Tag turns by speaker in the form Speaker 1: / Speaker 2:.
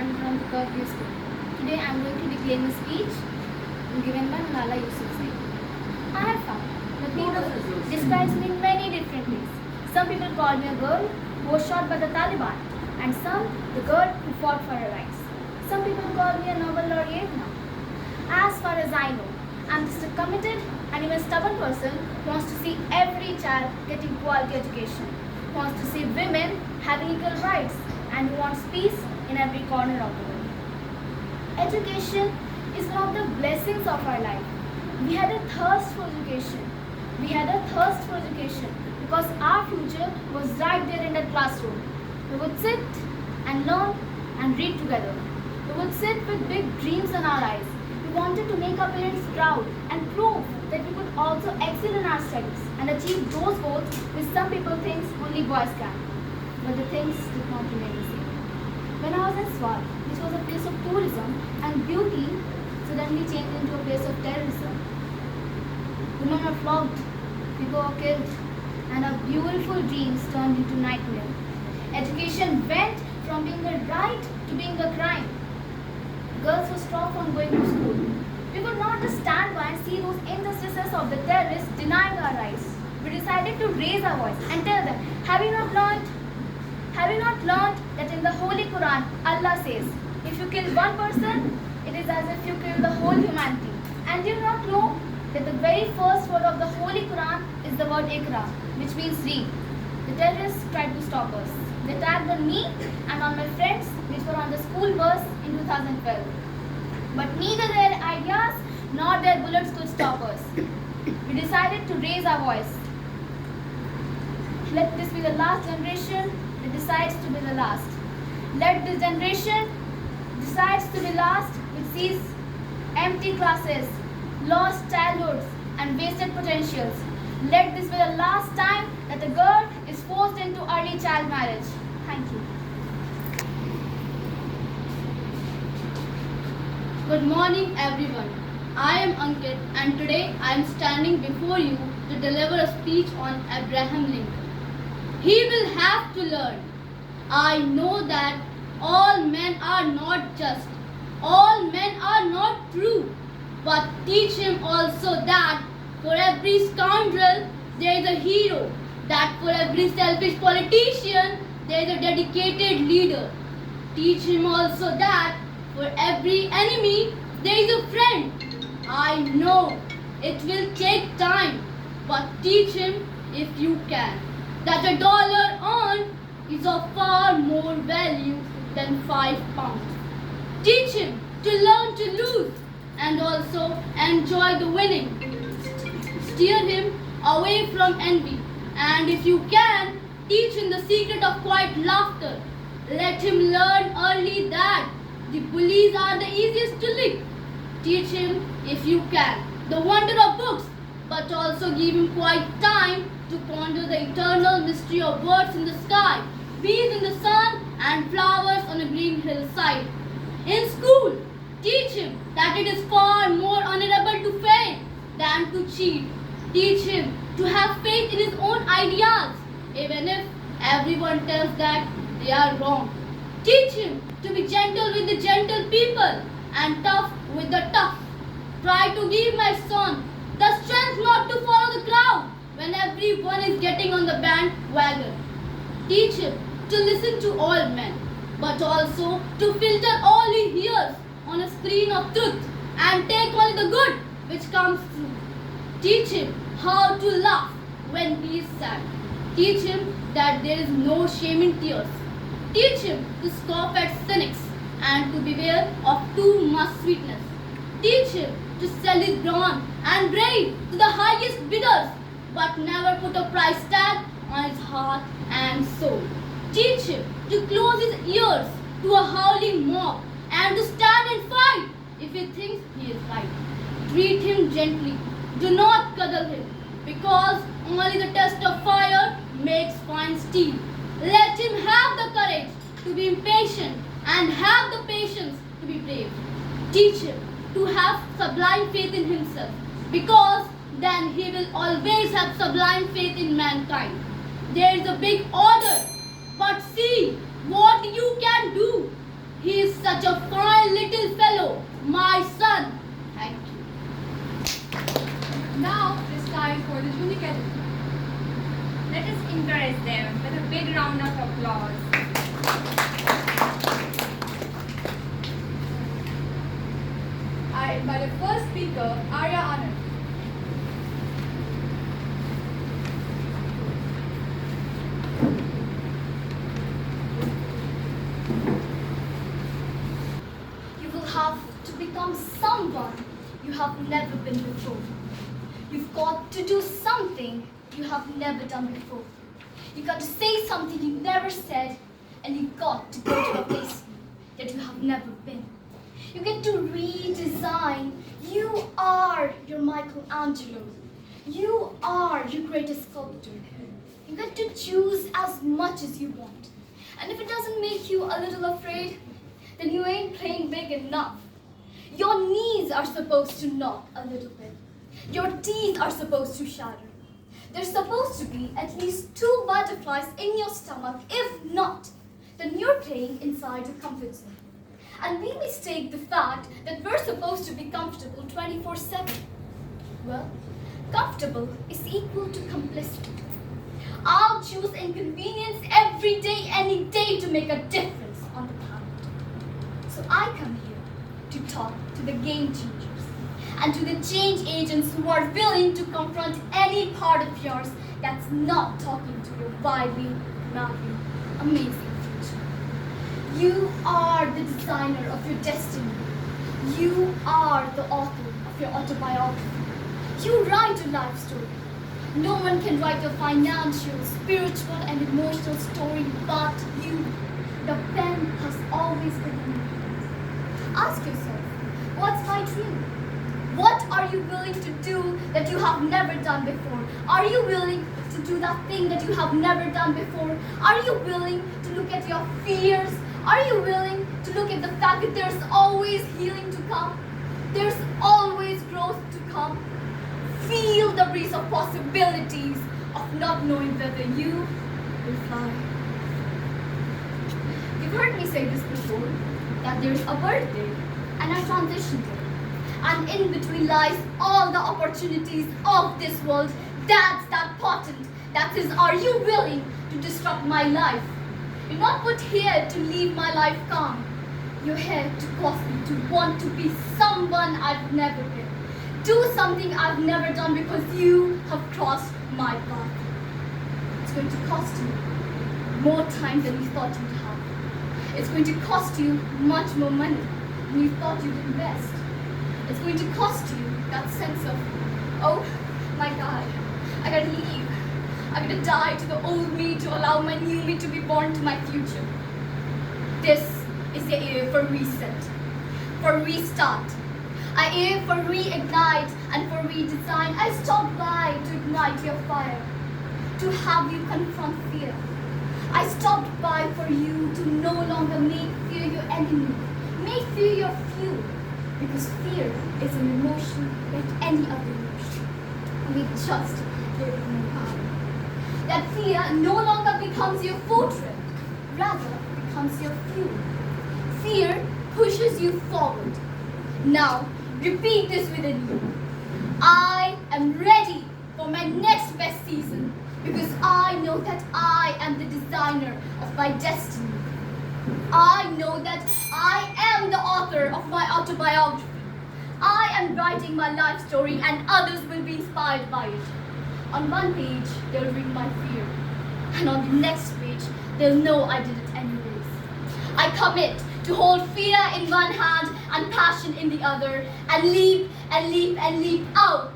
Speaker 1: I'm from the Kirkview School. Today I'm going to declaim a speech given by Malala Yousafzai. I have found that people describe me in many different ways. Some people call me a girl who was shot by the Taliban, and some the girl who fought for her rights. Some people call me a Nobel laureate now. As far as I know, I'm just a committed and even stubborn person who wants to see every child getting quality education, who wants to see women having equal rights, and who wants peace in every corner of the world. Education is one of the blessings of our life. We had a thirst for education. We had a thirst for education because our future was right there in that classroom. We would sit and learn and read together. We would sit with big dreams in our eyes. We wanted to make our parents proud and prove that we could also excel in our studies and achieve those goals which some people think only boys can. But the things did not remain the same. When I was in Swat, which was a place of tourism and beauty, suddenly changed into a place of terrorism. Women were flogged, people were killed, and our beautiful dreams turned into nightmare. Education went from being a right to being a crime. Girls were stopped from going to school. We could not just stand by and see those injustices of the terrorists denying our rights. We decided to raise our voice and tell them, have you not learned that in the Holy Quran, Allah says, if you kill one person, it is as if you kill the whole humanity. And do you not know that the very first word of the Holy Quran is the word Ikra, which means read. The terrorists tried to stop us. They attacked on me and on my friends, which were on the school bus in 2012. But neither their ideas nor their bullets could stop us. We decided to raise our voice. Let this be the last generation that decides to be the last. Let this generation decides to be last which sees empty classes, lost childhoods and wasted potentials. Let this be the last time that a girl is forced into early child marriage. Thank you.
Speaker 2: Good morning everyone. I am Ankit and today I am standing before you to deliver a speech on Abraham Lincoln. He will have to learn. I know that all men are not just, all men are not true, but teach him also that for every scoundrel there is a hero, that for every selfish politician there is a dedicated leader. Teach him also that for every enemy there is a friend. I know it will take time, but teach him if you can, that $1 earned is of far more value than £5. Teach him to learn to lose and also enjoy the winning. Steer him away from envy, and if you can, teach him the secret of quiet laughter. Let him learn early that the bullies are the easiest to lick. Teach him, if you can, the wonder of books, but also give him quiet time to ponder the eternal mystery of birds in the sky, bees in the sun, and flowers on a green hillside. In school, teach him that it is far more honorable to fail than to cheat. Teach him to have faith in his own ideas, even if everyone tells that they are wrong. Teach him to be gentle with the gentle people and tough with the tough. Try to give my son the strength not to follow the crowd when everyone is getting on the bandwagon. Teach him to listen to all men, but also to filter all he hears on a screen of truth and take only the good which comes through. Teach him how to laugh when he is sad. Teach him that there is no shame in tears. Teach him to scoff at cynics and to beware of too much sweetness. Teach him to sell his brawn and brain to the highest bidders, but never put a price tag on his heart and soul. Teach him to close his ears to a howling mob and to stand and fight if he thinks he is right. Treat him gently. Do not cuddle him, because only the test of fire makes fine steel. Let him have the courage to be impatient and have the patience to be brave. Teach him to have sublime faith in himself, because then he will always have sublime faith in mankind. There is a big order, but see what you can do. He is such such a fine little fellow, my son. Thank you.
Speaker 3: Now it's time for the junior cadet.
Speaker 4: Let us encourage them with a big round of applause.
Speaker 3: I invite the first speaker, Arya Anand.
Speaker 1: You will have to become someone you have never been before. You've got to do something you have never done before. You got to say something you never said, and you got to go to a place that you have never been. You get to redesign. You are your Michelangelo. You are your greatest sculptor. You get to choose as much as you want. And if it doesn't make you a little afraid, then you ain't playing big enough. Your knees are supposed to knock a little bit. Your teeth are supposed to shatter. There's supposed to be at least 2 butterflies in your stomach. If not, then you're playing inside your comfort zone. And we mistake the fact that we're supposed to be comfortable 24/7. Well, comfortable is equal to complicit. I'll choose inconvenience every day, any day to make a difference on the planet. So I come here to talk to the game changers and to the change agents who are willing to confront any part of yours that's not talking to your wildly, madly, amazing future. You are the designer of your destiny. You are the author of your autobiography. You write a life story. No one can write a financial, spiritual, and emotional story but you. The pen has always been in your hands. Ask yourself, what's my dream? What are you willing to do that you have never done before? Are you willing to do that thing that you have never done before? Are you willing to look at your fears? Are you willing to look at the fact that there's always healing to come? There's always growth to come. Feel the breeze of possibilities of not knowing whether you will fly. You've heard me say this before, that there's a birthday and a transition day. And in between lies all the opportunities of this world. That's that potent. That is, are you willing to disrupt my life? You're not put here to leave my life calm. You're here to cause me to want to be someone I've never been. Do something I've never done because you have crossed my path. It's going to cost you more time than you thought you'd have. It's going to cost you much more money than you thought you'd invest. It's going to cost you that sense of, oh my God, I gotta leave. I gotta die to the old me to allow my new me to be born to my future. This is the year for reset, for restart. I aim for reignite and for redesign. I stopped by to ignite your fire, to have you confront fear. I stopped by for you to no longer make fear your enemy, make fear your fuel, because fear is an emotion like any other emotion. We just give it no power. That fear no longer becomes your fortress, rather becomes your fuel. Fear pushes you forward. Now, repeat this within you. I am ready for my next best season because I know that I am the designer of my destiny. I know that I am the author of my autobiography. I am writing my life story and others will be inspired by it. On one page, they'll read my fear. And on the next page, they'll know I did it anyways. I commit to hold fear in one hand and passion in the other, and leap and leap and leap out